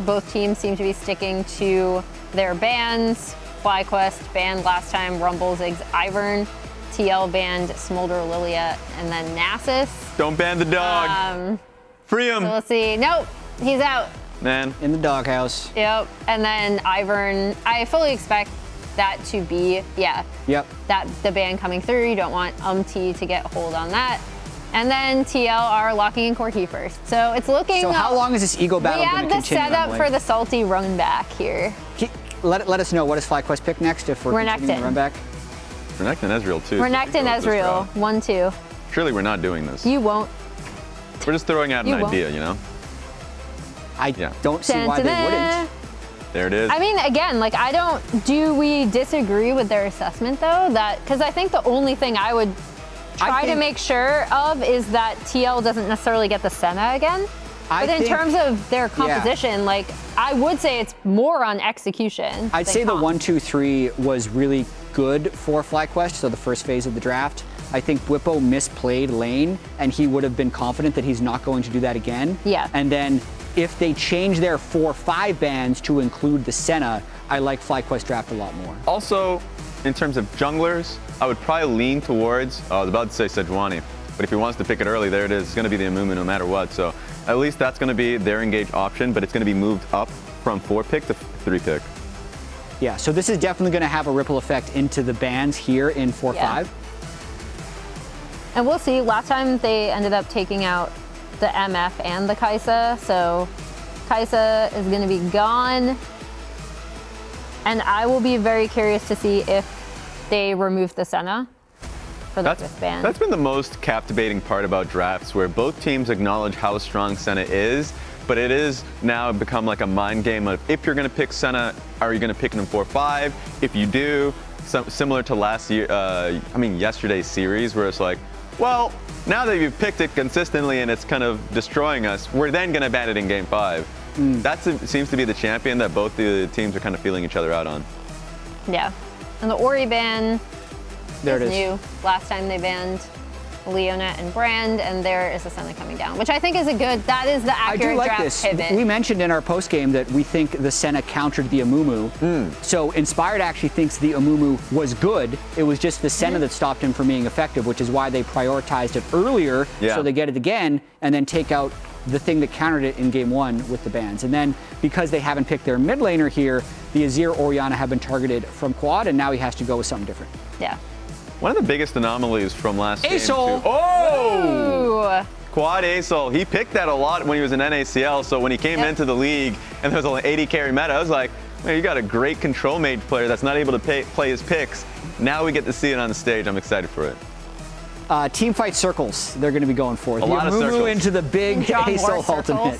Both teams seem to be sticking to their bans. FlyQuest banned last time Rumble, Ziggs, Ivern. TL banned Smolder, Lilia, and then Nasus. Don't ban the dog. Free him. So we'll see. Nope, he's out. Man. In the doghouse. Yep. And then Ivern, I fully expect that to be, Yep. that the ban coming through. You don't want Umti to get hold on that. And then TL are locking in Corki first. So it's looking. So how long is this ego battle going to continue? We have the setup for the salty run back here. Let us know, what does FlyQuest pick next if we're continuing the run back? Renekton Ezreal too. Renekton Ezreal, 1-2. Surely we're not doing this. You won't. We're just throwing out an idea, you know? I don't see why they wouldn't. There it is. I mean, again, like do we disagree with their assessment though? Because I think the only thing I would try to make sure of is that TL doesn't necessarily get the Senna again. But in terms of their composition, like I would say it's more on execution. I'd say the 1-2-3 was really good for FlyQuest, so the first phase of the draft. I think Bwipo misplayed lane, and he would have been confident that he's not going to do that again. Yeah. And then if they change their 4-5 bans to include the Senna, I like FlyQuest draft a lot more. Also, in terms of junglers, I would probably lean towards, I was about to say Sejuani, but if he wants to pick it early, there it is. It's going to be the Amumu no matter what. So at least that's going to be their engage option, but it's going to be moved up from 4-pick to 3-pick. Yeah, so this is definitely going to have a ripple effect into the bans here in 4-5. Yeah. And we'll see. Last time they ended up taking out the MF and the Kai'Sa, so Kai'Sa is going to be gone. And I will be very curious to see if they remove the Senna for the 5th ban. That's been the most captivating part about drafts, where both teams acknowledge how strong Senna is, but it is now become like a mind game of, if you're going to pick Senna, are you going to pick him in 4-5? If you do, similar to last year, yesterday's series, where it's like, well, now that you've picked it consistently and it's kind of destroying us, we're then going to ban it in game 5. That seems to be the champion that both the teams are kind of feeling each other out on. Yeah. And the Ori ban is new. Last time they banned Leona and Brand, and there is a Senna coming down, which I think is that is the accurate draft pivot. We mentioned in our post game that we think the Senna countered the Amumu. So Inspired actually thinks the Amumu was good. It was just the Senna that stopped him from being effective, which is why they prioritized it earlier, so they get it again, and then take out the thing that countered it in game 1 with the bans. And then because they haven't picked their mid laner here, the Azir Orianna have been targeted from quad, and now he has to go with something different. Yeah. One of the biggest anomalies from last game. Sol. Oh! Quad Sol. He picked that a lot when he was in NACL, so when he came into the league and there was an 80 carry meta, I was like, man, you got a great control mage player that's not able to play his picks. Now we get to see it on the stage. I'm excited for it. Team fight circles they're going to be going for. A lot of circles. Into the big Sol ultimate.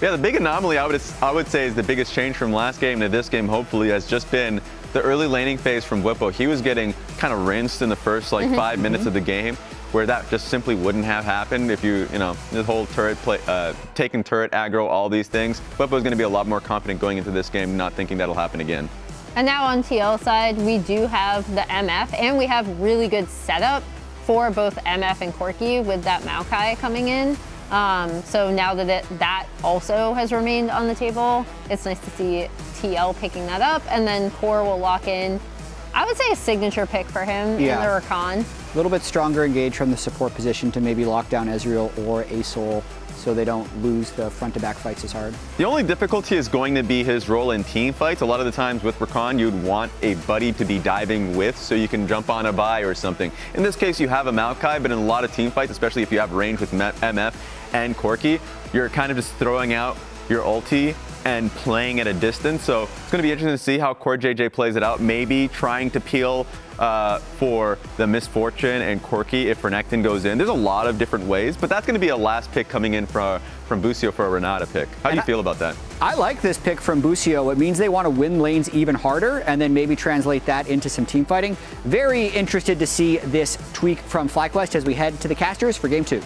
Yeah, the big anomaly I would say is the biggest change from last game to this game, hopefully, has just been the early laning phase from Bwipo. He was getting kind of rinsed in the first 5 minutes of the game, where that just simply wouldn't have happened if the whole turret play, taking turret aggro, all these things. Bwipo is going to be a lot more confident going into this game, not thinking that'll happen again. And now on TL side, we do have the MF, and we have really good setup for both MF and Corki with that Maokai coming in. So now that that also has remained on the table, it's nice to see TL picking that up, and then Core will lock in, I would say, a signature pick for him in the Rakan. A little bit stronger engage from the support position to maybe lock down Ezreal or Azael, so they don't lose the front-to-back fights as hard. The only difficulty is going to be his role in team fights. A lot of the times with Rakan, you'd want a buddy to be diving with so you can jump on a buy or something. In this case, you have a Maokai, but in a lot of team fights, especially if you have range with MF and Corki, you're kind of just throwing out your ulti and playing at a distance. So it's going to be interesting to see how CoreJJ plays it out. Maybe trying to peel for the Misfortune and Corki if Renekton goes in. There's a lot of different ways, but that's going to be a last pick coming in from Busio for a Renata pick. How do you feel about that? I like this pick from Busio. It means they want to win lanes even harder and then maybe translate that into some team fighting. Very interested to see this tweak from FlyQuest as we head to the casters for game 2.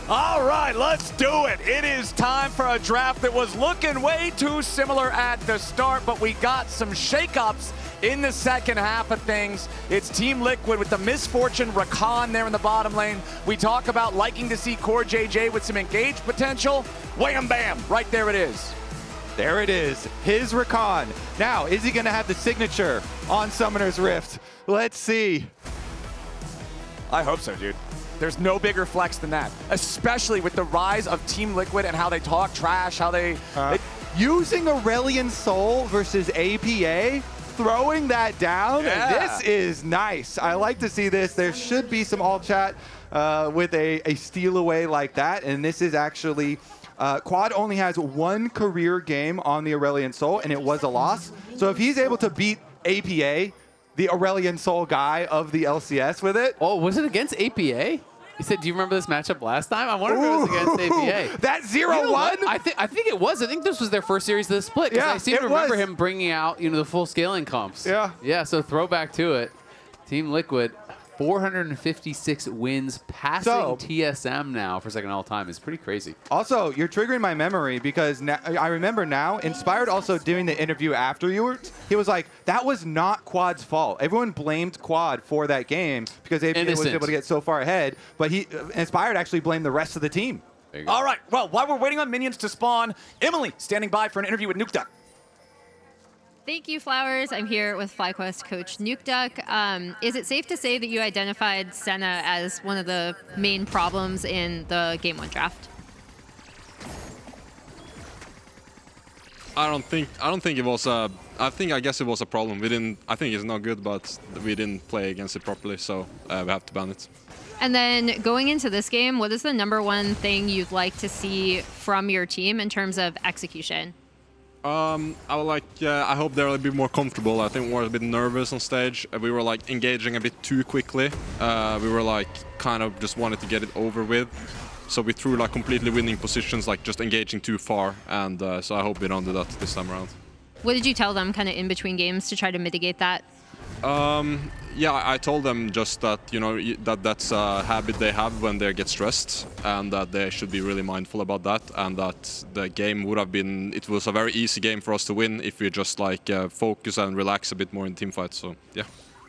All right, let's do it. It is time for a draft that was looking way too similar at the start, but we got some shakeups in the second half of things. It's Team Liquid with the misfortune Rakan there in the bottom lane. We talk about liking to see CoreJJ with some engaged potential. Wham bam, right there it is. There it is, his Rakan. Now, is he gonna have the signature on Summoner's Rift? Let's see. I hope so, dude. There's no bigger flex than that, especially with the rise of Team Liquid and how they talk trash, how they... Using Aurelion Sol versus APA, throwing that down, this is nice. I like to see this. There should be some all chat with a steal away like that, and this is actually... Quad only has one career game on the Aurelion Sol, and it was a loss. So if he's able to beat APA, the Aurelion Sol guy of the LCS with it. Oh, was it against APA? He said, do you remember this matchup last time? I wonder if it was against APA. That 0-1? You know, I think it was. I think this was their first series of the split. Yeah, I seem to remember him bringing out, the full scaling comps. Yeah. Yeah, so throwback to it. Team Liquid, 456 wins, passing TSM now for second all time is pretty crazy. Also, you're triggering my memory because now, I remember now, Inspired also doing the interview afterwards. He was like, that was not Quad's fault. Everyone blamed Quad for that game because APA was able to get so far ahead, but Inspired actually blamed the rest of the team. All right, well, while we're waiting on minions to spawn, Emily standing by for an interview with NukeDuck. Thank you, Flowers. I'm here with FlyQuest coach NukeDuck. Is it safe to say that you identified Senna as one of the main problems in the Game 1 draft? I don't think it was a. I guess it was a problem. I think it's not good, but we didn't play against it properly, so we have to ban it. And then going into this game, what is the #1 thing you'd like to see from your team in terms of execution? I hope they're a bit more comfortable. I think we were a bit nervous on stage. We were like engaging a bit too quickly. We were like kind of just wanted to get it over with. So we threw like completely winning positions, like just engaging too far. And so I hope we don't do that this time around. What did you tell them kind of in between games to try to mitigate that? Yeah, I told them just that, that's a habit they have when they get stressed, and that they should be really mindful about that, and that the game would have been, it was a very easy game for us to win if we just like focus and relax a bit more in team fights, so yeah.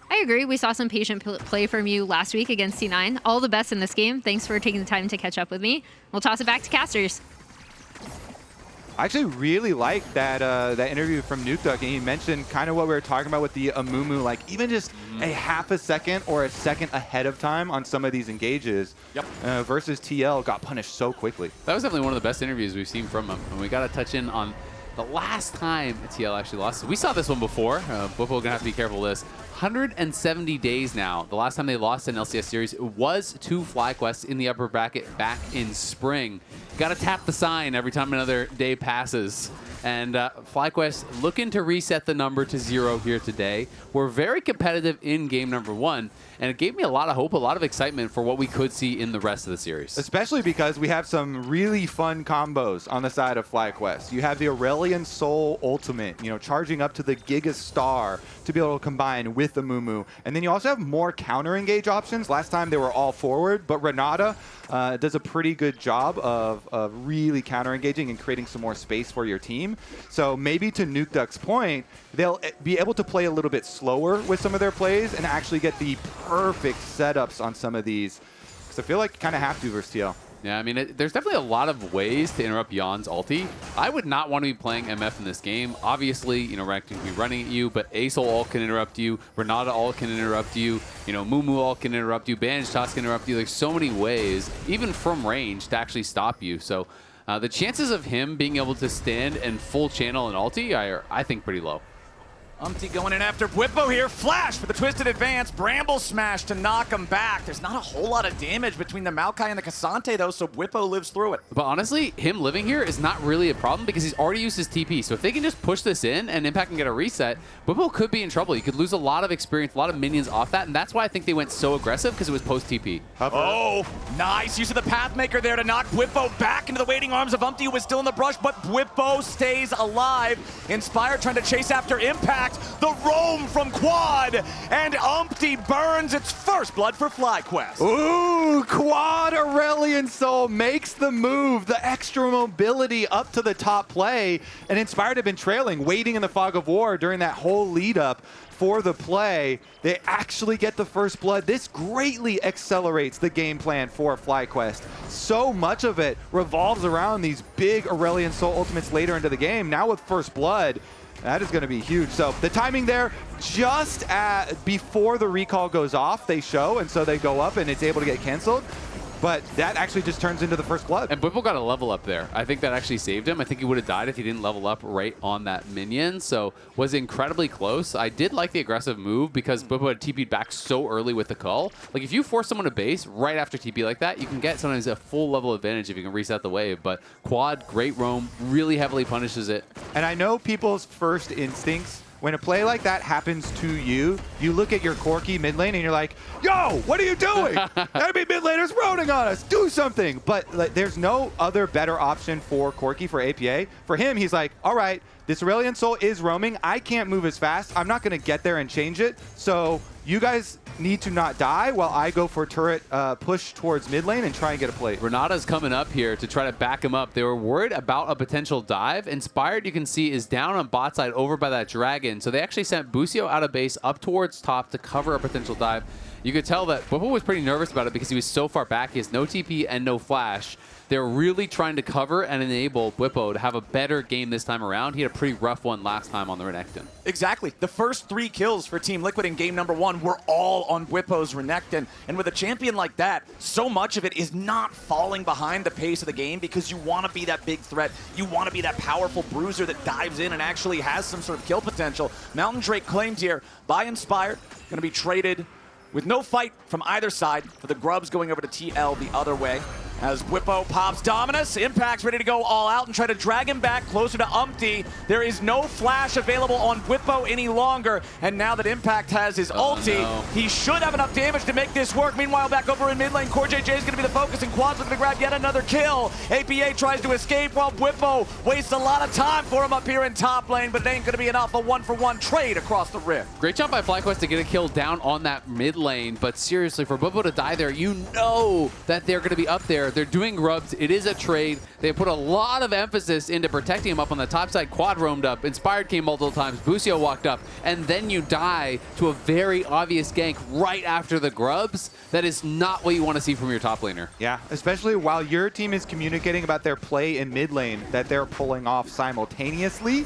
I agree. We saw some patient play from you last week against C9. All the best in this game. Thanks for taking the time to catch up with me. We'll toss it back to casters. I actually really liked that that interview from NukeDuck, and he mentioned kind of what we were talking about with the Amumu, like even just a half a second or a second ahead of time on some of these engages versus TL got punished so quickly. That was definitely one of the best interviews we've seen from him, and we got to touch in on the last time TL actually lost. We saw this one before. Bwipo gonna have to be careful of this. 170 days now. The last time they lost an LCS series was to FlyQuest in the upper bracket back in spring. Got to tap the sign every time another day passes. And FlyQuest looking to reset the number to 0 here today. We're very competitive in game #1, and it gave me a lot of hope, a lot of excitement for what we could see in the rest of the series. Especially because we have some really fun combos on the side of FlyQuest. You have the Aurelion Sol ultimate, charging up to the Giga Star to be able to combine with the Amumu. And then you also have more counter engage options. Last time they were all forward, but Renata does a pretty good job of really counter engaging and creating some more space for your team. So maybe to NukeDuck's point, they'll be able to play a little bit slower with some of their plays and actually get the perfect setups on some of these. Because I feel like you kind of have to versus TL. Yeah, I mean, there's definitely a lot of ways to interrupt Yeon's ulti. I would not want to be playing MF in this game. Obviously, Renekton can be running at you, but Azael ult can interrupt you, Renata ult can interrupt you, Mumu ult can interrupt you, Bandage Toss can interrupt you. There's so many ways, even from range, to actually stop you. So the chances of him being able to stand and full channel an ulti are, I think, pretty low. Umti going in after Bwipo here. Flash for the twisted advance. Bramble smash to knock him back. There's not a whole lot of damage between the Maokai and the Ksante, though, so Bwipo lives through it. But honestly, him living here is not really a problem because he's already used his TP. So if they can just push this in and Impact can get a reset, Bwipo could be in trouble. You could lose a lot of experience, a lot of minions off that, and that's why I think they went so aggressive, because it was post-TP. Oh, nice use of the Pathmaker there to knock Bwipo back into the waiting arms of Umti, who was still in the brush, but Bwipo stays alive. Inspired trying to chase after Impact. impact. The roam from Quad, and Umti burns its first blood for FlyQuest. Ooh, Quad Aurelion Sol makes the move, the extra mobility up to the top play, and Inspired had been trailing, waiting in the fog of war during that whole lead up for the play. They actually get the first blood. This greatly accelerates the game plan for FlyQuest. So much of it revolves around these big Aurelion Sol ultimates later into the game. Now with first blood, that is going to be huge. So the timing there, just before the recall goes off, they show, and so they go up and it's able to get canceled. But that actually just turns into the first blood. And Bwipo got a level up there. I think that actually saved him. I think he would have died if he didn't level up right on that minion. So was incredibly close. I did like the aggressive move because Bwipo had TP'd back so early with the cull. Like if you force someone to base right after TP like that, you can get sometimes a full level advantage if you can reset the wave. But Quad, great roam, really heavily punishes it. And I know people's first instincts, when a play like that happens to you, you look at your Corki mid lane and you're like, yo, what are you doing? Enemy mid laner's roaming on us, do something. But like, there's no other better option for Corki, for APA. For him, he's like, all right, this Aurelion Sol is roaming. I can't move as fast. I'm not going to get there and change it. So you guys need to not die while I go for turret push towards mid lane and try and get a plate. Renata's coming up here to try to back him up. They were worried about a potential dive. Inspired, you can see, is down on bot side over by that dragon. So they actually sent Busio out of base up towards top to cover a potential dive. You could tell that Bwipo was pretty nervous about it because he was so far back. He has no TP and no flash. They're really trying to cover and enable Bwipo to have a better game this time around. He had a pretty rough one last time on the Renekton. Exactly. The first 3 kills for Team Liquid in game number 1 were all on Bwipo's Renekton. And with a champion like that, so much of it is not falling behind the pace of the game because you want to be that big threat. You want to be that powerful bruiser that dives in and actually has some sort of kill potential. Mountain Drake claimed here by Inspired, going to be traded with no fight from either side for the Grubs going over to TL the other way. As Bwipo pops Dominus, Impact's ready to go all out and try to drag him back closer to Umti. There is no flash available on Bwipo any longer, and now that Impact has his ulti, he should have enough damage to make this work. Meanwhile, back over in mid lane, CoreJJ is going to be the focus, and Quad's looking to grab yet another kill. APA tries to escape while Bwipo wastes a lot of time for him up here in top lane, but it ain't going to be enough. A 1-for-1 trade across the rift. Great job by FlyQuest to get a kill down on that mid lane, but seriously, for Bwipo to die there, you know that they're going to be up there. They're doing grubs. It is a trade. They put a lot of emphasis into protecting him up on the top side. Quad roamed up. Inspired came multiple times. Busio walked up. And then you die to a very obvious gank right after the grubs. That is not what you want to see from your top laner. Yeah, especially while your team is communicating about their play in mid lane that they're pulling off simultaneously.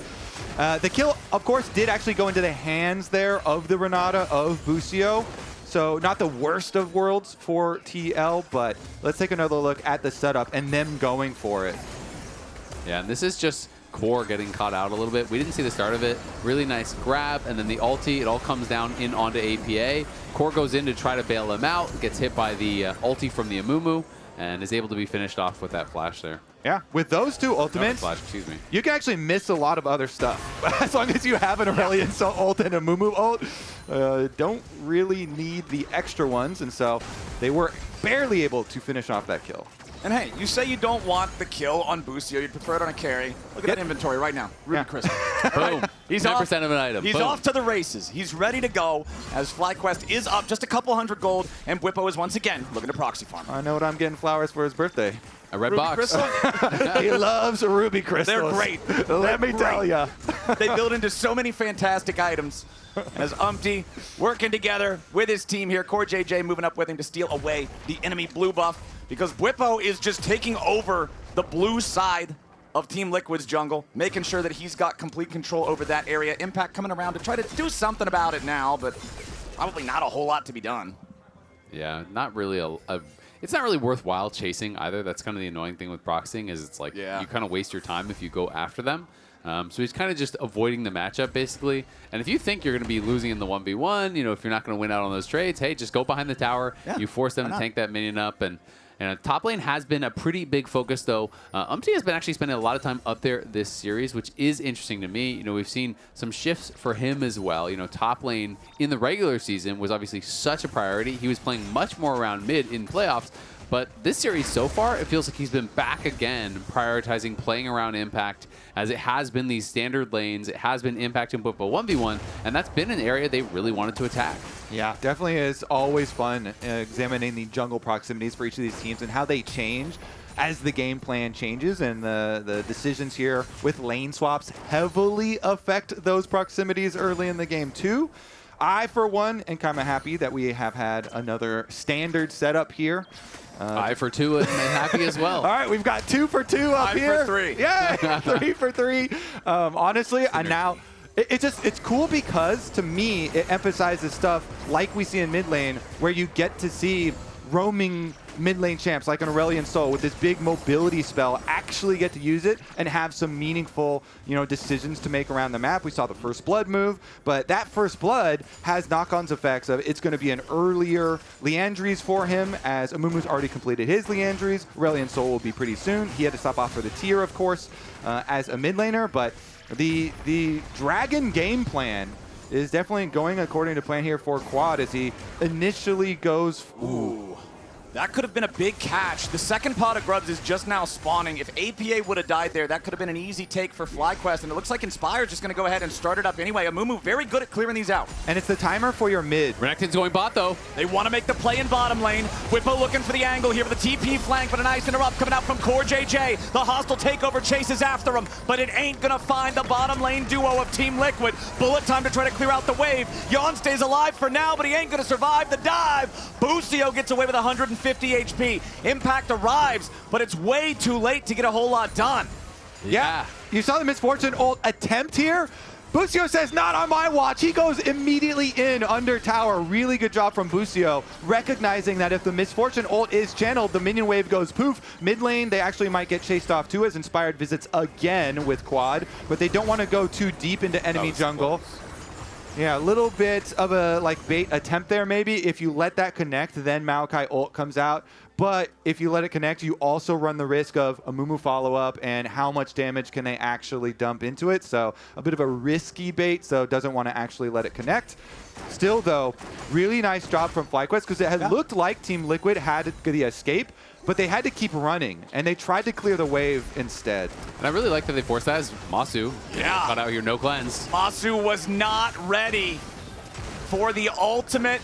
The kill, of course, did actually go into the hands there of the Renata, of Busio. So not the worst of worlds for TL, but let's take another look at the setup and them going for it. Yeah, and this is just Core getting caught out a little bit. We didn't see the start of it. Really nice grab, and then the ulti, it all comes down in onto APA. Core goes in to try to bail him out, gets hit by the ulti from the Amumu, and is able to be finished off with that flash there. Yeah, with those two ultimates, flash, excuse me, you can actually miss a lot of other stuff. As long as you have an Aurelion Sol ult and a Amumu ult, don't really need the extra ones, and so they were barely able to finish off that kill. And hey, you say you don't want the kill on Busio, you'd prefer it on a carry. Look at that inventory right now. Ruby Crystal. Boom. He's 10% off, of an item. He's Boom. off to the races. He's ready to go as FlyQuest is up just a couple hundred gold, and Bwipo is once again looking to proxy farm. I know what I'm getting flowers for his birthday. A red Ruby box. Crystal? He loves ruby crystals. They're great. Let me tell ya. They build into so many fantastic items. As Umti working together with his team here. CoreJJ moving up with him to steal away the enemy blue buff because Bwipo is just taking over the blue side of Team Liquid's jungle, making sure that he's got complete control over that area. Impact coming around to try to do something about it now, but probably not a whole lot to be done. Yeah, not really it's not really worthwhile chasing either. That's kind of the annoying thing with proxying is it's like you kind of waste your time if you go after them. So he's kind of just avoiding the matchup, basically. And if you think you're going to be losing in the 1v1, you know, if you're not going to win out on those trades, hey, just go behind the tower. Yeah, you force them to tank that minion up. And top lane has been a pretty big focus, though. Umti has been actually spending a lot of time up there this series, which is interesting to me. You know, we've seen some shifts for him as well. You know, top lane in the regular season was obviously such a priority. He was playing much more around mid in playoffs. But this series so far, it feels like he's been back again, prioritizing playing around Impact, as it has been these standard lanes. It has been Impact and Bwipo 1v1, and that's been an area they really wanted to attack. Yeah, definitely is always fun examining the jungle proximities for each of these teams and how they change as the game plan changes, and the decisions here with lane swaps heavily affect those proximities early in the game too. I, for one, am kind of happy that we have had another standard setup here. I, for two, am happy as well. All right, we've got 2 for 2 up here. 5 for 3. Yeah, 3 for 3. Honestly, it's cool because, to me, it emphasizes stuff like we see in mid lane, where you get to see roaming mid lane champs like an Aurelion Sol with this big mobility spell actually get to use it and have some meaningful, decisions to make around the map. We saw the first blood move, but that first blood has knock-ons effects of it's going to be an earlier Liandry's for him, as Amumu's already completed his Liandry's. Aurelion Sol will be pretty soon. He had to stop off for the tier, of course, as a mid laner, but the Dragon game plan is definitely going according to plan here for Quad, as he initially goes... Ooh. That could have been a big catch. The second pot of grubs is just now spawning. If APA would have died there, that could have been an easy take for FlyQuest, and it looks like Inspire's just going to go ahead and start it up anyway. Amumu very good at clearing these out. And it's the timer for your mid. Renekton's going bot, though. They want to make the play in bottom lane. Bwipo looking for the angle here with the TP flank, but a nice interrupt coming out from CoreJJ. The hostile takeover chases after him, but it ain't going to find the bottom lane duo of Team Liquid. Bullet time to try to clear out the wave. Yeon stays alive for now, but he ain't going to survive the dive. Busio gets away with 150 HP. Impact arrives, but it's way too late to get a whole lot done. Yeah. You saw the Misfortune ult attempt here. Busio says, not on my watch. He goes immediately in under tower. Really good job from Busio, recognizing that if the Misfortune ult is channeled, the minion wave goes poof. Mid lane, they actually might get chased off too, as Inspired visits again with Quad, but they don't want to go too deep into enemy jungle. Close. Yeah, a little bit of a bait attempt there maybe. If you let that connect, then Maokai ult comes out. But if you let it connect, you also run the risk of a Amumu follow-up and how much damage can they actually dump into it. So a bit of a risky bait, so doesn't want to actually let it connect. Still, though, really nice job from FlyQuest, because it had looked like Team Liquid had the escape, but they had to keep running, and they tried to clear the wave instead. And I really like that they forced that as Massu. Yeah. Got out here, no cleanse. Massu was not ready for the ultimate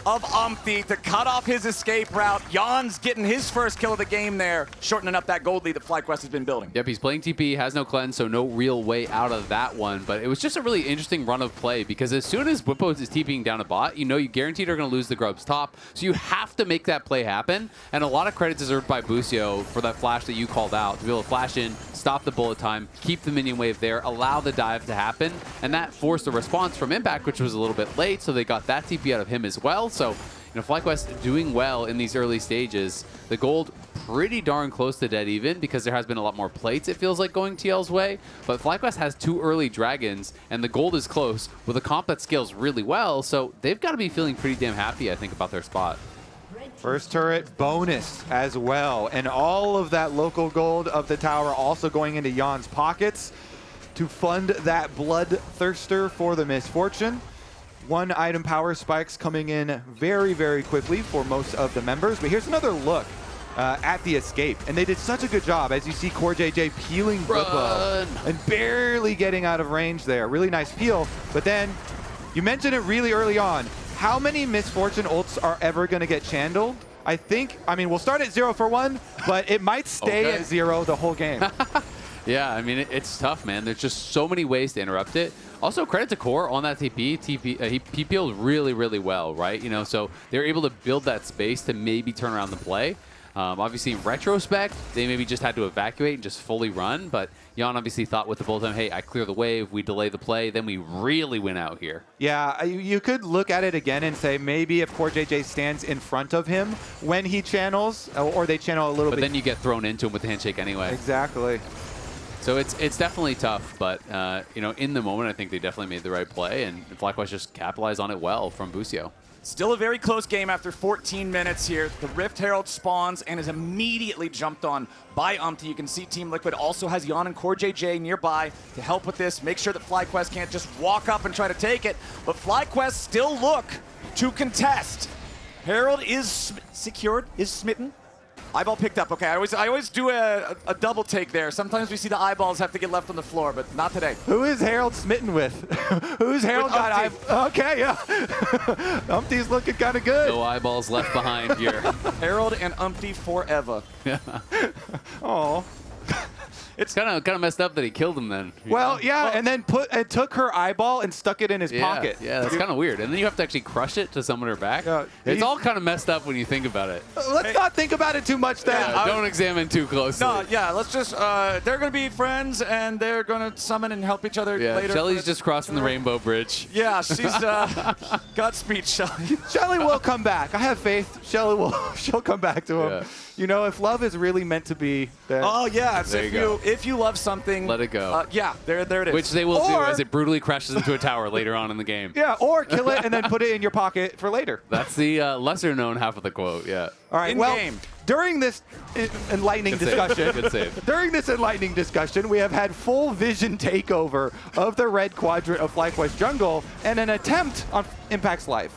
of Umti to cut off his escape route. Yeon's getting his first kill of the game there, shortening up that gold lead that FlyQuest has been building. Yep, he's playing TP, has no cleanse, so no real way out of that one. But it was just a really interesting run of play, because as soon as Bwipo is TPing down a bot, you guaranteed are going to lose the Grub's top. So you have to make that play happen. And a lot of credit deserved by Busio for that flash that you called out, to be able to flash in, stop the bullet time, keep the minion wave there, allow the dive to happen. And that forced a response from Impact, which was a little bit late, so they got that TP out of him as well. So FlyQuest doing well in these early stages. The gold pretty darn close to dead even, because there has been a lot more plates, it feels like, going TL's way. But FlyQuest has 2 early dragons, and the gold is close with a comp that scales really well. So they've got to be feeling pretty damn happy, I think, about their spot. First turret bonus as well. And all of that local gold of the tower also going into Yeon's pockets to fund that bloodthirster for the Misfortune. 1 item power spikes coming in very, very quickly for most of the members. But here's another look at the escape. And they did such a good job, as you see CoreJJ peeling Bwipo and barely getting out of range there. Really nice peel. But then, you mentioned it really early on. How many Misfortune ults are ever going to get channeled? I mean, we'll start at 0 for 1, but it might stay at 0 the whole game. Yeah, I mean, it's tough, man. There's just so many ways to interrupt it. Also, credit to Core on that TP. He peeled really, really well, right? So they're able to build that space to maybe turn around the play. Obviously, in retrospect, they maybe just had to evacuate and just fully run. But Yeon obviously thought with the bullet time, hey, I clear the wave, we delay the play, then we really win out here. Yeah, you could look at it again and say maybe if CoreJJ stands in front of him when he channels, or they channel a little bit. But then you get thrown into him with the handshake anyway. Exactly. So it's definitely tough, but in the moment, I think they definitely made the right play, and FlyQuest just capitalized on it well from Busio. Still a very close game after 14 minutes here. The Rift Herald spawns and is immediately jumped on by Umti. You can see Team Liquid also has Yeon and CoreJJ nearby to help with this, make sure that FlyQuest can't just walk up and try to take it, but FlyQuest still look to contest. Herald is secured, is smitten. Eyeball picked up. Okay, I always do a double take there. Sometimes we see the eyeballs have to get left on the floor, but not today. Who is Harold smitten with? Who's Harold With got? Umti. Okay, yeah. Umti's looking kind of good. No eyeballs left behind here. Harold and Umti forever. Oh. It's kind of messed up that he killed him then. you Well, know? yeah, and then took her eyeball and stuck it in his pocket. Yeah, that's kind of weird. And then you have to actually crush it to summon her back. Yeah, It's all kind of messed up when you think about it. Let's not think about it too much then. Don't examine too closely. No, yeah, let's just, they're going to be friends, and they're going to summon and help each other later. Shelly's just crossing the rainbow bridge. Yeah, she's, Godspeed, Shelly. Shelly will come back. I have faith. She'll come back to him. Yeah. You know, if love is really meant to be, then Oh, yeah, so There you go. if you love something. Let it go. Yeah, there it is. Which they will do Or- as it brutally crashes into a tower later on in the game. yeah, or kill it and then put it in your pocket for later. That's the lesser known half of the quote, yeah. All right. In well, game. during this enlightening Good save. discussion, Good save. during this enlightening discussion, we have had full vision takeover of the red quadrant of FlyQuest jungle and an attempt on Impact's life.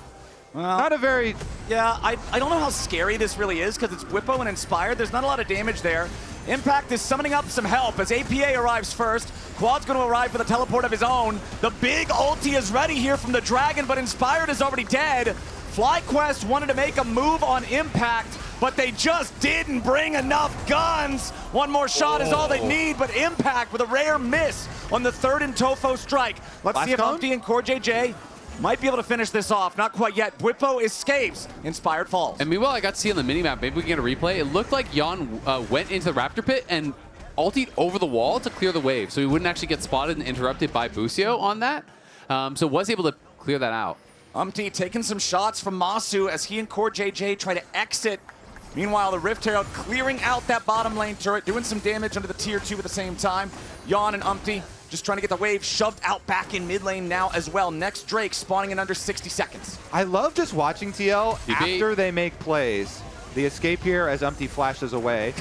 Not a very Yeah, I don't know how scary this really is because it's Bwipo and Inspired. There's not a lot of damage there. Impact is summoning up some help as APA arrives first. Quad's going to arrive with a teleport of his own. The big ulti is ready here from the Dragon, but Inspired is already dead. FlyQuest wanted to make a move on Impact, but they just didn't bring enough guns. One more shot is all they need, but Impact with a rare miss on the third and Tofo strike. Let's see if Last cone? Umti and CoreJJ might be able to finish this off. Not quite yet. Bwipo escapes. Inspired falls. And meanwhile, I got to see on the minimap, maybe we can get a replay. It looked like Yeon went into the Raptor Pit and ultied over the wall to clear the wave, so he wouldn't actually get spotted and interrupted by Busio on that. So was able to clear that out. Umti taking some shots from Massu as he and CoreJJ try to exit. Meanwhile, the Rift Herald clearing out that bottom lane turret, doing some damage under the tier 2 at the same time. Yeon and Umti just trying to get the wave shoved out back in mid lane now as well. Next Drake spawning in under 60 seconds. I love just watching TL DP. after they make plays. The escape here as Umti flashes away.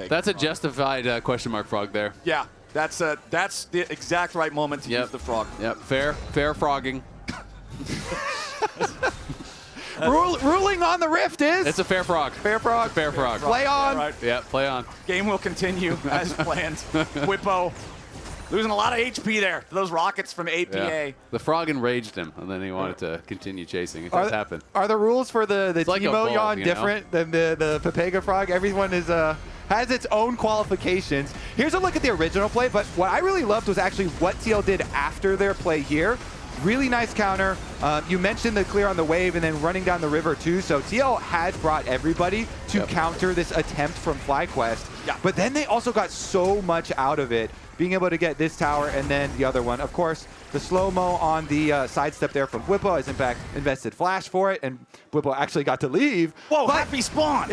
That's a justified question mark frog there. Yeah, that's the exact right moment to use the frog. Yep, fair frogging. Ruling on the Rift is It's a fair frog. fair frog. Fair frog. Play on. Right. Yeah, play on. Game will continue as planned. Bwipo losing a lot of HP there to those rockets from APA. Yeah. The frog enraged him, and then he wanted to continue chasing. It does happen. Are the rules for the like a Teemo bull, Yawn you know? different than the Pepega Frog? Everyone is has its own qualifications. Here's a look at the original play, but what I really loved was actually what TL did after their play here. Really nice counter. You mentioned the clear on the wave and then running down the river too. So TL had brought everybody to counter this attempt from FlyQuest. Yeah. But then they also got so much out of it, being able to get this tower and then the other one. Of course, the slow-mo on the sidestep there from Bwipo as Impact invested flash for it, and Bwipo actually got to leave. Whoa, But happy spawn!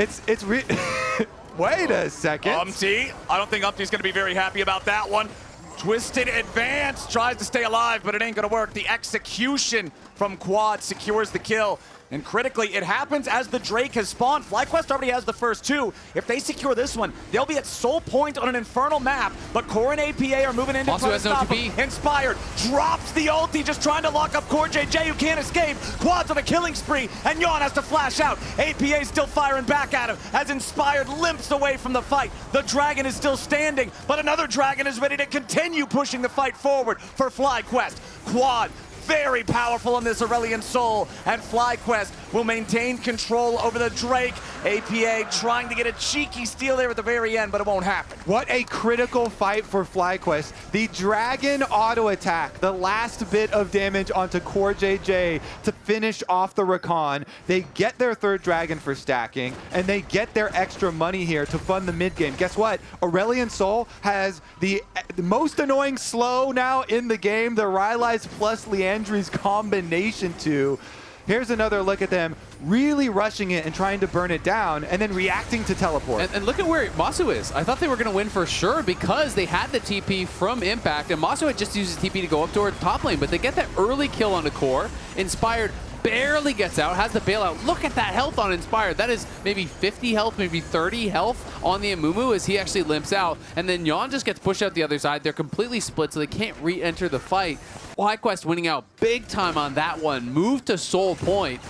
Wait a second. Umti, I don't think Umti's going to be very happy about that one. Twisted advance, tries to stay alive, but it ain't going to work. The execution from Quad secures the kill. And critically, it happens as the Drake has spawned. FlyQuest already has the first two. If they secure this one, they'll be at sole point on an Infernal map. But Core and APA are moving in to Massu try to has no stop TP. him. Inspired drops the ulti, just trying to lock up CoreJJ, who can't escape. Quad's on a killing spree, and Yeon has to flash out. APA still firing back at him as Inspired limps away from the fight. The Dragon is still standing, but another Dragon is ready to continue pushing the fight forward for FlyQuest. Quad very powerful in this Aurelion Sol, and FlyQuest will maintain control over the Drake. APA trying to get a cheeky steal there at the very end, but it won't happen. What a critical fight for FlyQuest. The Dragon auto attack, the last bit of damage onto CoreJJ to finish off the Rakan. They get their third Dragon for stacking, and they get their extra money here to fund the mid game. Guess what? Aurelion Sol has the most annoying slow now in the game, the Rylai's plus Leandri's combination too. Here's another look at them really rushing it and trying to burn it down and then reacting to teleport. And look at where Massu is. I thought they were going to win for sure because they had the TP from Impact, and Massu had just used his TP to go up toward top lane, but they get that early kill on the core. Inspired barely gets out, has the bailout. Look at that health on Inspired. That is maybe 50 health, maybe 30 health on the Amumu as he actually limps out. And then Yeon just gets pushed out the other side. They're completely split, so they can't re-enter the fight. FlyQuest winning out big time on that one. Move to Soul Point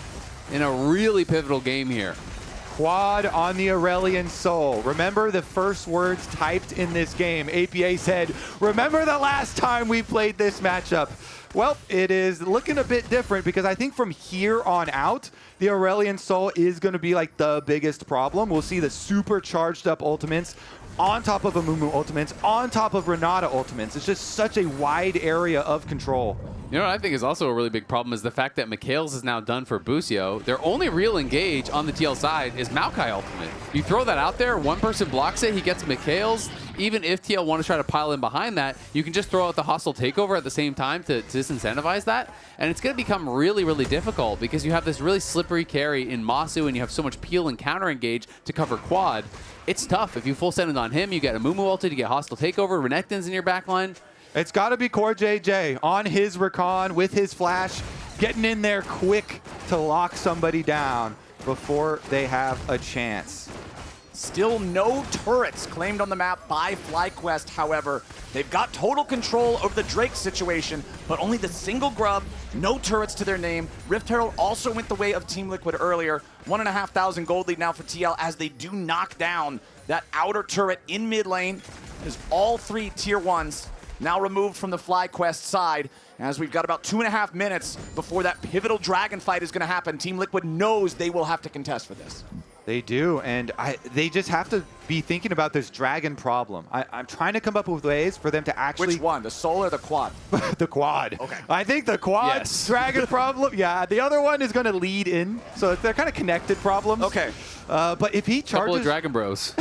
in a really pivotal game here. Quad on the Aurelion Sol. Remember the first words typed in this game. APA said, remember the last time we played this matchup? Well, it is looking a bit different because I think from here on out, the Aurelion Sol is going to be like the biggest problem. We'll see the super charged up ultimates on top of Amumu ultimates, on top of Renata ultimates. It's just such a wide area of control. You know what I think is also a really big problem is the fact that Mikhail's is now done for Busio. Their only real engage on the TL side is Maokai ultimate. You throw that out there, one person blocks it, he gets Mikhail's. Even if TL want to try to pile in behind that, you can just throw out the hostile takeover at the same time to disincentivize that. And it's going to become really, really difficult because you have this really slippery carry in Massu and you have so much peel and counter engage to cover quad. It's tough. If you full send it on him, you get Amumu ulted, you get hostile takeover, Renekton's in your backline. It's got to be CoreJJ on his Rakan with his flash, getting in there quick to lock somebody down before they have a chance. Still no turrets claimed on the map by FlyQuest, however. They've got total control over the Drake situation, but only the single grub, no turrets to their name. Rift Herald also went the way of Team Liquid earlier. 1,500 gold lead now for TL as they do knock down that outer turret in mid lane. As all three tier 1s now removed from the FlyQuest side, as we've got about 2.5 minutes before that pivotal dragon fight is going to happen. Team Liquid knows they will have to contest for this. They do, and they just have to be thinking about this dragon problem. I'm trying to come up with ways for them to actually... Which one, the Sol or the Quad? The Quad. Okay. I think the Quad Yes. dragon problem, yeah. The other one is going to lead in, so they're kind of connected problems. Okay. But if he Couple of charges... Dragon Bros.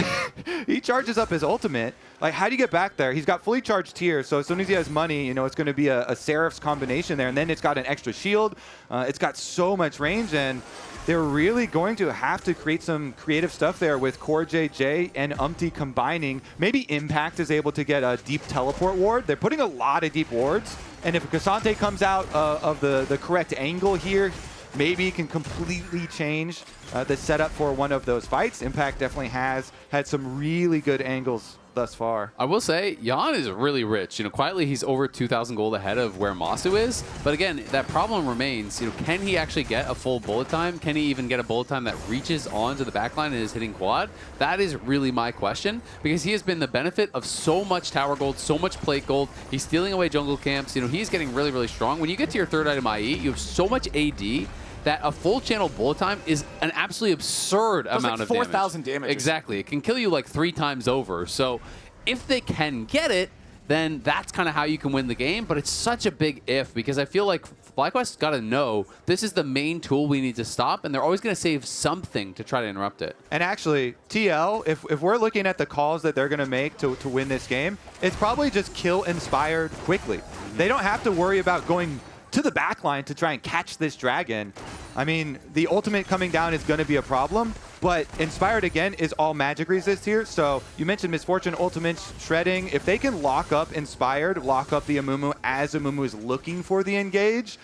he charges up his ultimate, like how do you get back there? He's got fully charged tier, so as soon as he has money, you know, it's going to be a Seraph's combination there, and then it's got an extra shield. It's got so much range, and they're really going to have to create some creative stuff there with CoreJJ and Umti combining. Maybe Impact is able to get a deep teleport ward. They're putting a lot of deep wards, and if Ksante comes out of the correct angle here, maybe it can completely change the setup for one of those fights. Impact definitely has had some really good angles thus far. I will say, Yeon is really rich. You know, quietly he's over 2,000 gold ahead of where Massu is. But again, that problem remains. You know, can he actually get a full bullet time? Can he even get a bullet time that reaches onto the backline and is hitting quad? That is really my question, because he has been the benefit of so much tower gold, so much plate gold. He's stealing away jungle camps. You know, he's getting really, really strong. When you get to your third item IE, you have so much AD that a full channel bullet time is an absolutely absurd amount of damage. 4,000 damage. Exactly. It can kill you like 3 times over. So if they can get it, then that's kind of how you can win the game. But it's such a big if, because I feel like FlyQuest's got to know this is the main tool we need to stop, and they're always going to save something to try to interrupt it. And actually, TL, if we're looking at the calls that they're going to make to win this game, it's probably just kill Inspired quickly. They don't have to worry about going to the backline to try and catch this dragon. I mean, the ultimate coming down is going to be a problem, but Inspired, again, is all magic resist here. So you mentioned Misfortune ultimates shredding. If they can lock up Inspired, lock up the Amumu as Amumu is looking for the engage,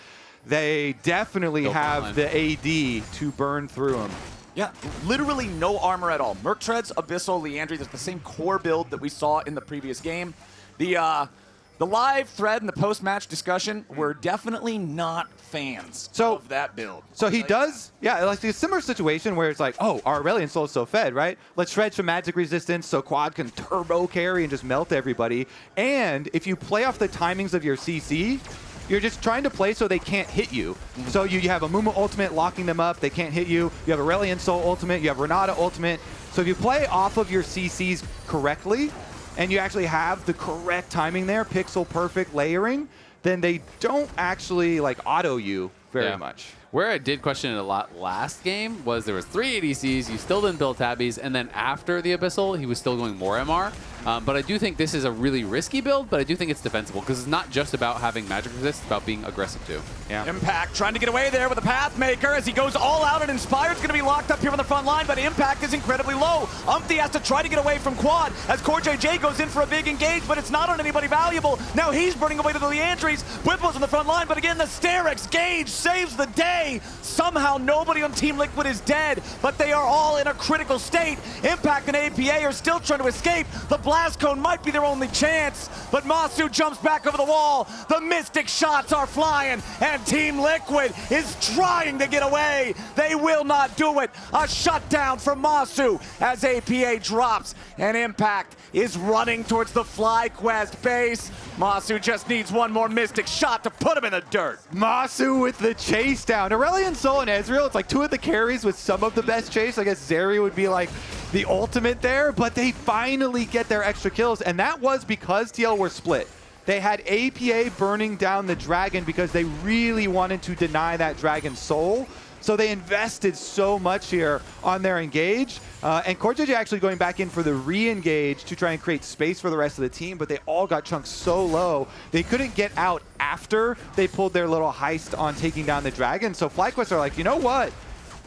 they definitely have the AD to burn through him. Yeah, literally no armor at all. Merc Treads, Abyssal, Leandry, that's the same core build that we saw in the previous game. The live thread and the post-match discussion were definitely not fans of that build. So he does, yeah, like a similar situation where it's like, oh, our Aurelion Sol is so fed, right? Let's shred some magic resistance so Quad can turbo carry and just melt everybody. And if you play off the timings of your CC, you're just trying to play so they can't hit you. So you have a Amumu ultimate locking them up, they can't hit you. You have Aurelion Sol ultimate, you have Renata ultimate. So if you play off of your CCs correctly, and you actually have the correct timing there, pixel perfect layering, then they don't actually like auto you very much. Where I did question it a lot last game was there was 3 ADCs, you still didn't build tabbies, and then after the Abyssal, he was still going more MR. But I do think this is a really risky build, but I do think it's defensible, because it's not just about having magic resist, it's about being aggressive too. Yeah. Impact trying to get away there with a Pathmaker as he goes all out, and Inspired's going to be locked up here on the front line, but Impact is incredibly low. Umti has to try to get away from Quad as CoreJJ goes in for a big engage, but it's not on anybody valuable. Now he's burning away to the Leandries. Bwipo's on the front line, but again, the Sterix Gauge saves the day. Somehow nobody on Team Liquid is dead, but they are all in a critical state. Impact and APA are still trying to escape. The Black Blast Cone might be their only chance, but Massu jumps back over the wall. The Mystic shots are flying, and Team Liquid is trying to get away. They will not do it. A shutdown from Massu as APA drops, and Impact is running towards the FlyQuest base. Massu just needs one more Mystic shot to put him in the dirt. Massu with the chase down. Aurelion Sol and Ezreal, it's like two of the carries with some of the best chase. I guess Zeri would be like the ultimate there, but they finally get their extra kills, and that was because TL were split. They had APA burning down the dragon because they really wanted to deny that dragon's soul. So they invested so much here on their engage. And CoreJJ actually going back in for the re-engage to try and create space for the rest of the team, but they all got chunked so low, they couldn't get out after they pulled their little heist on taking down the dragon. So FlyQuest are like, you know what?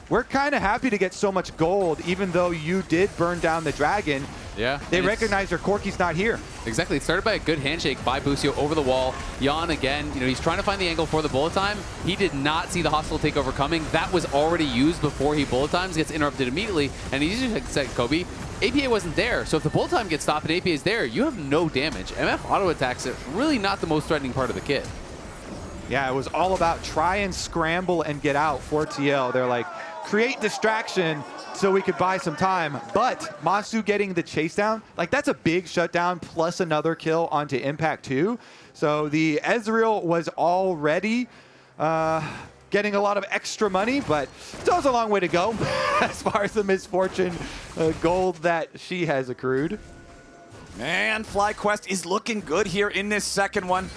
We're kind of happy to get so much gold, even though you did burn down the dragon. Yeah. They recognize their Corki's not here. Exactly. It started by a good handshake by Busio over the wall. Yeon again, he's trying to find the angle for the bullet time. He did not see the hostile takeover coming. That was already used before he bullet times, gets interrupted immediately. And he just said, Kobe, APA wasn't there. So if the bullet time gets stopped and APA is there, you have no damage. MF auto attacks it, really not the most threatening part of the kit. Yeah, it was all about try and scramble and get out for TL. They're like, create distraction so we could buy some time. But Massu getting the chase down, like that's a big shutdown plus another kill onto Impact too. So the Ezreal was already getting a lot of extra money, but still has a long way to go as far as the misfortune gold that she has accrued. Man, FlyQuest is looking good here in this second one.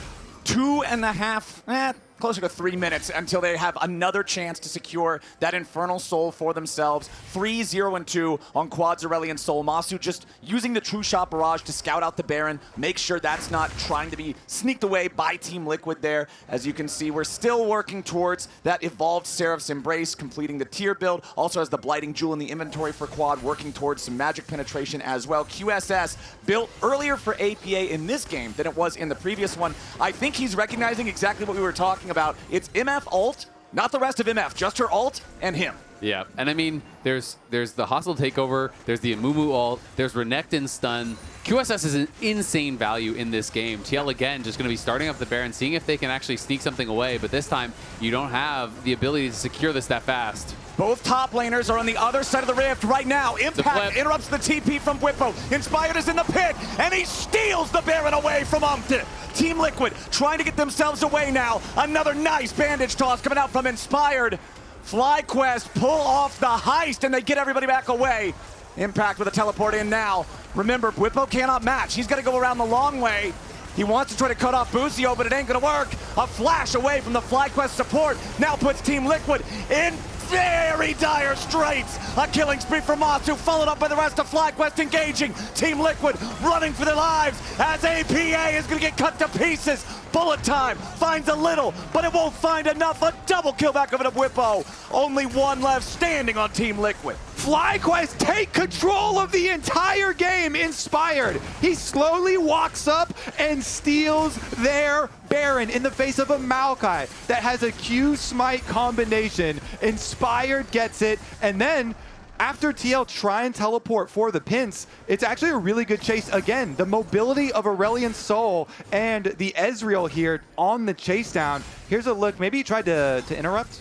2.5, closer to 3 minutes until they have another chance to secure that Infernal Soul for themselves. 3-0-2 on quads Aurelion Sol. Massu just using the True Shot Barrage to scout out the Baron, make sure that's not trying to be sneaked away by Team Liquid there. As you can see, we're still working towards that evolved Seraph's Embrace, completing the tier build. Also has the Blighting Jewel in the inventory for quad, working towards some magic penetration as well. QSS built earlier for APA in this game than it was in the previous one. I think he's recognizing exactly what we were talking about. It's MF ult, not the rest of MF, just her ult and him. Yeah, and I mean, there's the hostile takeover, there's the Amumu ult, there's Renekton stun. QSS is an insane value in this game. TL again just going to be starting up the Baron, seeing if they can actually sneak something away, but this time you don't have the ability to secure this that fast. Both top laners are on the other side of the rift right now. Impact interrupts the TP from Bwipo. Inspired is in the pit, and he steals the Baron away from Umti. Team Liquid trying to get themselves away now. Another nice bandage toss coming out from Inspired. FlyQuest pull off the heist, and they get everybody back away. Impact with a teleport in now. Remember, Bwipo cannot match. He's got to go around the long way. He wants to try to cut off Busio, but it ain't going to work. A flash away from the FlyQuest support now puts Team Liquid in very dire straits. A killing spree for Massu, followed up by the rest of FlyQuest engaging. Team Liquid running for their lives as APA is going to get cut to pieces. Bullet time finds a little, but it won't find enough. A double kill back over to Bwipo. Only one left standing on Team Liquid. FlyQuest take control of the entire game. Inspired, he slowly walks up and steals their Baron in the face of a Maokai that has a Q smite combination. Inspired gets it, and then after TL try and teleport for the pints, it's actually a really good chase. Again, the mobility of Aurelion Sol and the Ezreal here on the chase down. Here's a look. Maybe he tried to interrupt.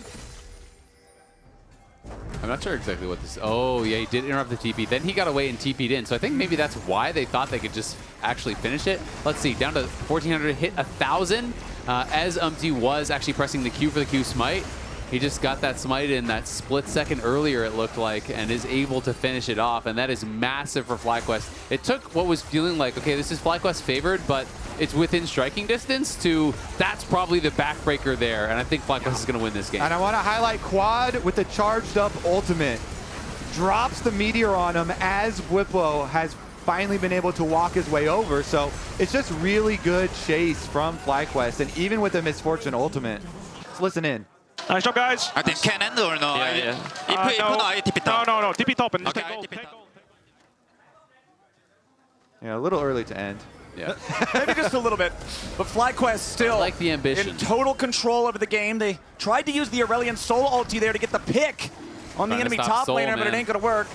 I'm not sure exactly what this... Oh, yeah, he did interrupt the TP. Then he got away and TP'd in. So I think maybe that's why they thought they could just actually finish it. Let's see, down to 1,400, hit 1,000. As Umti was actually pressing the Q for the Q smite. He just got that smite in that split second earlier, it looked like, and is able to finish it off. And that is massive for FlyQuest. It took what was feeling like, okay, this is FlyQuest favored, but it's within striking distance to that's probably the backbreaker there. And I think FlyQuest is going to win this game. And I want to highlight Quad with the charged up ultimate. Drops the meteor on him as Bwipo has finally been able to walk his way over. So it's just really good chase from FlyQuest. And even with the misfortune ultimate, let's listen in. Nice job, guys. I think can end or no? Yeah. If no, I TP top. No. TP top and just Okay, take gold. TP Take top. gold. Yeah, a little early to end. Yeah. Maybe just a little bit, but FlyQuest still I like the ambition. in total control over the game. They tried to use the Aurelion Sol ulti there to get the pick on the Trying to enemy stop top Sol, laner, but it man. ain't going to work.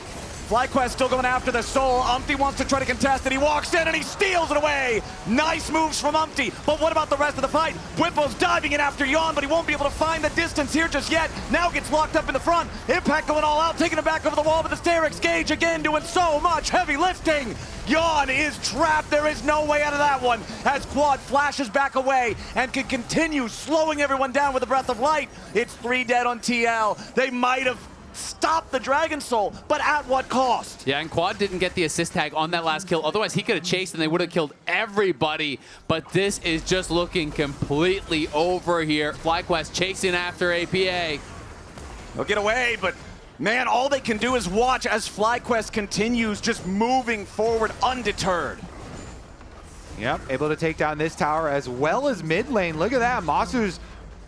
FlyQuest still going after the Sol. Umti wants to try to contest it. He walks in and he steals it away. Nice moves from Umti. But what about the rest of the fight? Bwipo's diving in after Yeon, but he won't be able to find the distance here just yet. Now gets locked up in the front. Impact going all out, taking it back over the wall, but the Sterix Gage again doing so much heavy lifting. Yeon is trapped. There is no way out of that one as Quad flashes back away and can continue slowing everyone down with a breath of light. It's 3 dead on TL. They might have stopped the Dragon Soul, but at what cost? Yeah, and Quad didn't get the assist tag on that last kill. Otherwise, he could have chased and they would have killed everybody. But this is just looking completely over here. FlyQuest chasing after APA. They'll get away, but man, all they can do is watch as FlyQuest continues just moving forward undeterred. Yep, able to take down this tower as well as mid lane. Look at that, Massu's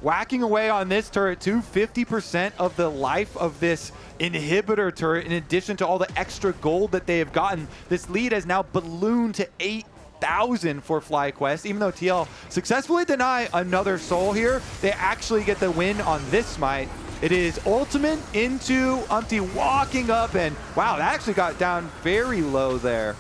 whacking away on this turret too. 50% of the life of this inhibitor turret, in addition to all the extra gold that they have gotten. This lead has now ballooned to 8,000 for FlyQuest. Even though TL successfully deny another soul here, they actually get the win on this smite. It is ultimate into Umti walking up, and wow, that actually got down very low there.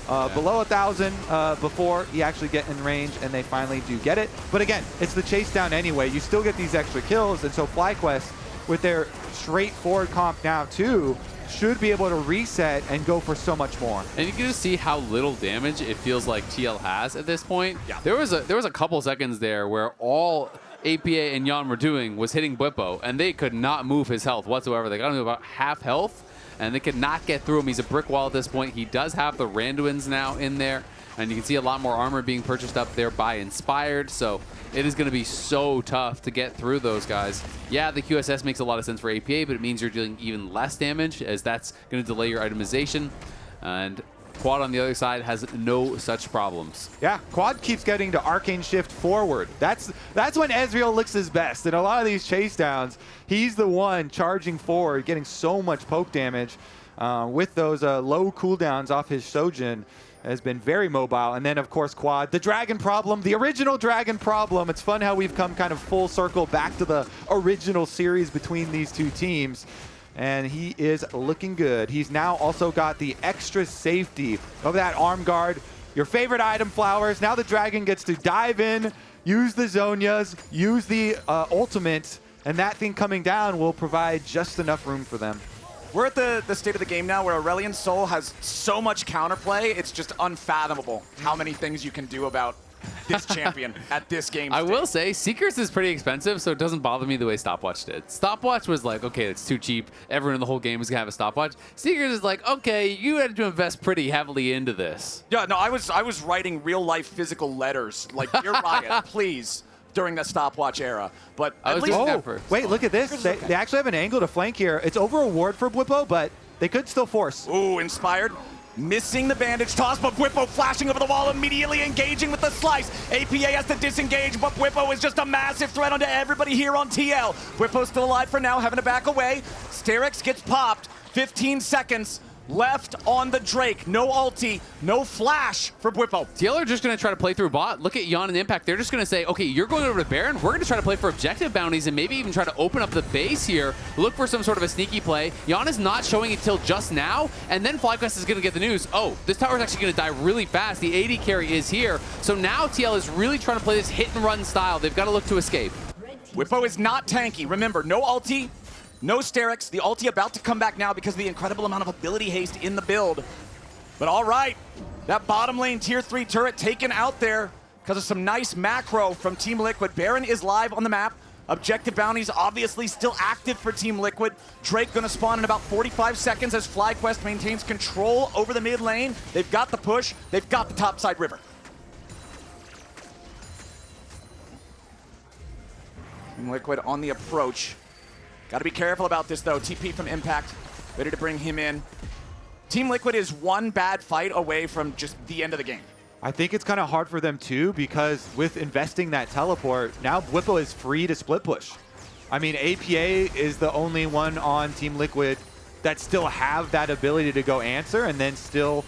Below 1,000 before you actually get in range, and they finally do get it. But again, it's the chase down anyway. You still get these extra kills, and so FlyQuest, with their straightforward comp now too, should be able to reset and go for so much more. And you can just see how little damage it feels like TL has at this point. Yeah. There was a couple seconds there where all APA and Yeon were doing was hitting Bwipo, and they could not move his health whatsoever. They got him to about half health, and they could not get through him. He's a brick wall at this point. He does have the Randuins now in there, and you can see a lot more armor being purchased up there by Inspired, so it is going to be so tough to get through those guys. Yeah, the QSS makes a lot of sense for APA, but it means you're dealing even less damage, as that's going to delay your itemization, and Quad on the other side has no such problems. Yeah, Quad keeps getting to Arcane Shift forward. That's when Ezreal looks his best. In a lot of these chase downs, he's the one charging forward, getting so much poke damage with those low cooldowns off his Shojin. Has been very mobile. And then, of course, Quad, the Dragon problem, the original Dragon problem. It's fun how we've come kind of full circle back to the original series between these two teams. And he is looking good. He's now also got the extra safety of that arm guard. Your favorite item, Flowers. Now the Dragon gets to dive in, use the Zhonya's, use the ultimate, and that thing coming down will provide just enough room for them. We're at the state of the game now where Aurelion Sol has so much counterplay, it's just unfathomable how many things you can do about this champion at this game I state. will say, Seekers is pretty expensive, so it doesn't bother me the way Stopwatch did. Stopwatch was like, okay, it's too cheap. Everyone in the whole game is going to have a Stopwatch. Seekers is like, okay, you had to invest pretty heavily into this. Yeah, no, I was writing real-life physical letters, like, dear Riot, please, during the Stopwatch era. But I at was least... doing that Oh, first. wait, look at this. They actually have an angle to flank here. It's over a ward for Bwipo, but they could still force. Ooh, Inspired. Missing the bandage toss, but Bwipo flashing over the wall, immediately engaging with the slice. APA has to disengage, but Bwipo is just a massive threat onto everybody here on TL. Bwipo's still alive for now, having to back away. Sterix gets popped. 15 seconds left on the Drake. No ulti, no flash for Bwipo. TL are just going to try to play through bot. Look at Yeon and Impact. They're just going to say, okay, you're going over to Baron. We're going to try to play for objective bounties and maybe even try to open up the base here. Look for some sort of a sneaky play. Yeon is not showing it till just now. And then FlyQuest is going to get the news. Oh, this tower is actually going to die really fast. The AD carry is here. So now TL is really trying to play this hit and run style. They've got to look to escape. Bwipo is not tanky. Remember, no ulti, no Sterix. The ulti about to come back now because of the incredible amount of ability haste in the build. But all right, that bottom lane tier 3 turret taken out there because of some nice macro from Team Liquid. Baron is live on the map. Objective bounties obviously still active for Team Liquid. Drake gonna spawn in about 45 seconds as FlyQuest maintains control over the mid lane. They've got the push, they've got the topside river. Team Liquid on the approach. Gotta be careful about this though. TP from Impact, ready to bring him in. Team Liquid is one bad fight away from just the end of the game. I think it's kind of hard for them too, because with investing that teleport, now Bwipo is free to split push. I mean, APA is the only one on Team Liquid that still have that ability to go answer and then still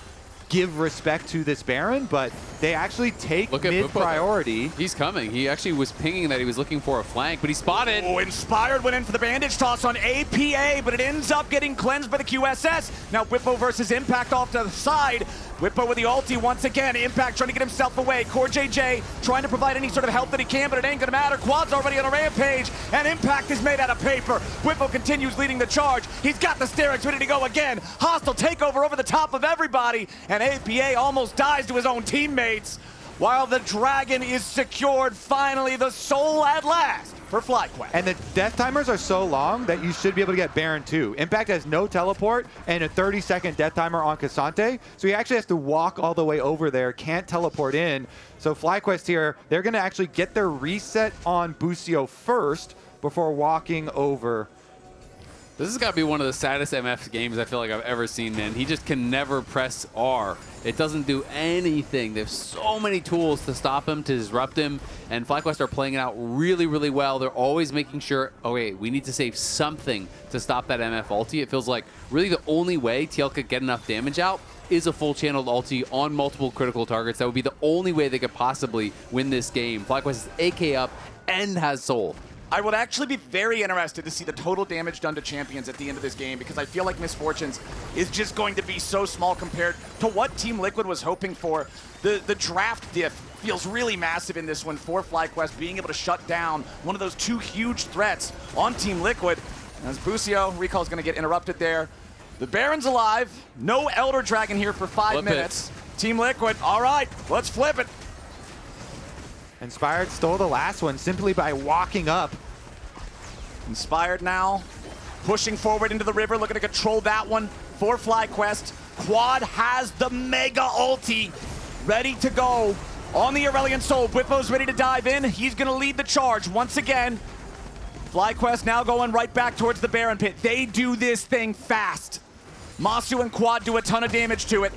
give respect to this Baron, but they actually take Look at mid Bwipo. priority. He's coming. He actually was pinging that he was looking for a flank, but he spotted. Oh, Inspired went in for the bandage toss on APA, but it ends up getting cleansed by the QSS. Now Bwipo versus Impact off to the side. Bwipo with the ulti once again. Impact trying to get himself away. CoreJJ trying to provide any sort of help that he can, but it ain't gonna matter. Quad's already on a rampage, and Impact is made out of paper. Bwipo continues leading the charge. He's got the Sterix ready to go again. Hostile takeover over the top of everybody, and APA almost dies to his own teammates. While the Dragon is secured, finally the Soul at last for FlyQuest. And the death timers are so long that you should be able to get Baron too. Impact has no teleport and a 30-second death timer on Ksante, so he actually has to walk all the way over there, can't teleport in. So FlyQuest here, they're going to actually get their reset on Busio first before walking over. This has got to be one of the saddest MF games I feel like I've ever seen, man. He just can never press R. It doesn't do anything. They have so many tools to stop him, to disrupt him, and FlyQuest are playing it out really, really well. They're always making sure, okay, we need to save something to stop that MF ulti. It feels like really the only way TL could get enough damage out is a full channeled ulti on multiple critical targets. That would be the only way they could possibly win this game. FlyQuest is AK up and has Soul. I would actually be very interested to see the total damage done to champions at the end of this game, because I feel like Misfortunes is just going to be so small compared to what Team Liquid was hoping for. The draft diff feels really massive in this one for FlyQuest, being able to shut down one of those two huge threats on Team Liquid. As Busio, recall is going to get interrupted there. The Baron's alive. No Elder Dragon here for 5 minutes. Team Liquid, all right, let's flip it. Inspired stole the last one simply by walking up. Inspired now, pushing forward into the river, looking to control that one for FlyQuest. Quad has the mega ulti ready to go on the Aurelion Sol. Bwipo's ready to dive in. He's going to lead the charge once again. FlyQuest now going right back towards the Baron pit. They do this thing fast. Massu and Quad do a ton of damage to it.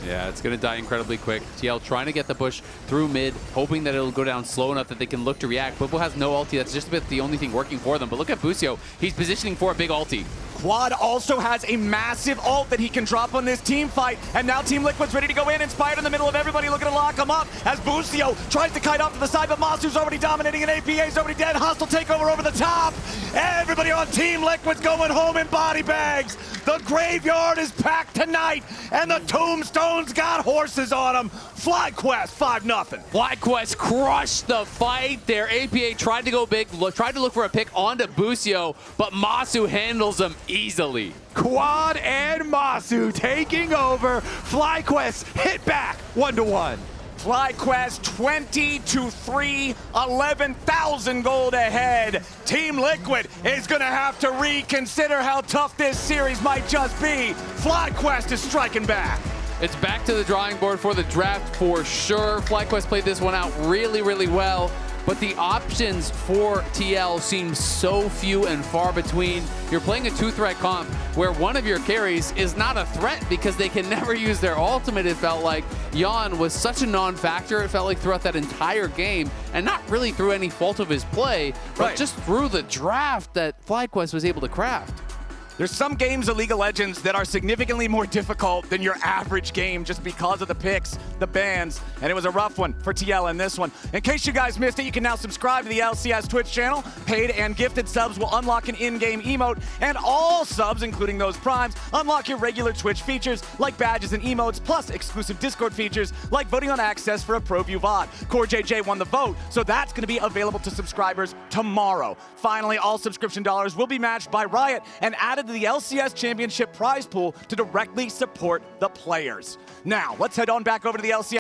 Yeah, it's going to die incredibly quick. TL trying to get the push through mid, hoping that it'll go down slow enough that they can look to react. Bwipo has no ulti. That's just about the only thing working for them. But look at Busio. He's positioning for a big ulti. Quad also has a massive ult that he can drop on this team fight, and now Team Liquid's ready to go in, Inspired in the middle of everybody, looking to lock him up as Busio tries to kite off to the side, but Massu's already dominating and APA's already dead. Hostile takeover over the top. Everybody on Team Liquid's going home in body bags. The graveyard is packed tonight, and the tombstones got horses on them. FlyQuest 5-0. FlyQuest crushed the fight there. APA tried to go big, tried to look for a pick onto Busio, but Massu handles him easily. Quad and Massu taking over. FlyQuest hit back 1-1. FlyQuest 20-3, 11,000 gold ahead. Team Liquid is going to have to reconsider how tough this series might just be. FlyQuest is striking back. It's back to the drawing board for the draft for sure. FlyQuest played this one out really, really well, but the options for TL seem so few and far between. You're playing a two-threat comp where one of your carries is not a threat because they can never use their ultimate, it felt like. Yeon was such a non-factor, it felt like, throughout that entire game, and not really through any fault of his play, but just through the draft that FlyQuest was able to craft. There's some games of League of Legends that are significantly more difficult than your average game just because of the picks, the bans, and it was a rough one for TL in this one. In case you guys missed it, you can now subscribe to the LCS Twitch channel. Paid and gifted subs will unlock an in-game emote, and all subs, including those primes, unlock your regular Twitch features like badges and emotes, plus exclusive Discord features like voting on access for a ProView VOD. CoreJJ won the vote, so that's going to be available to subscribers tomorrow. Finally, all subscription dollars will be matched by Riot and added to the LCS Championship prize pool to directly support the players. Now, let's head on back over to the LCS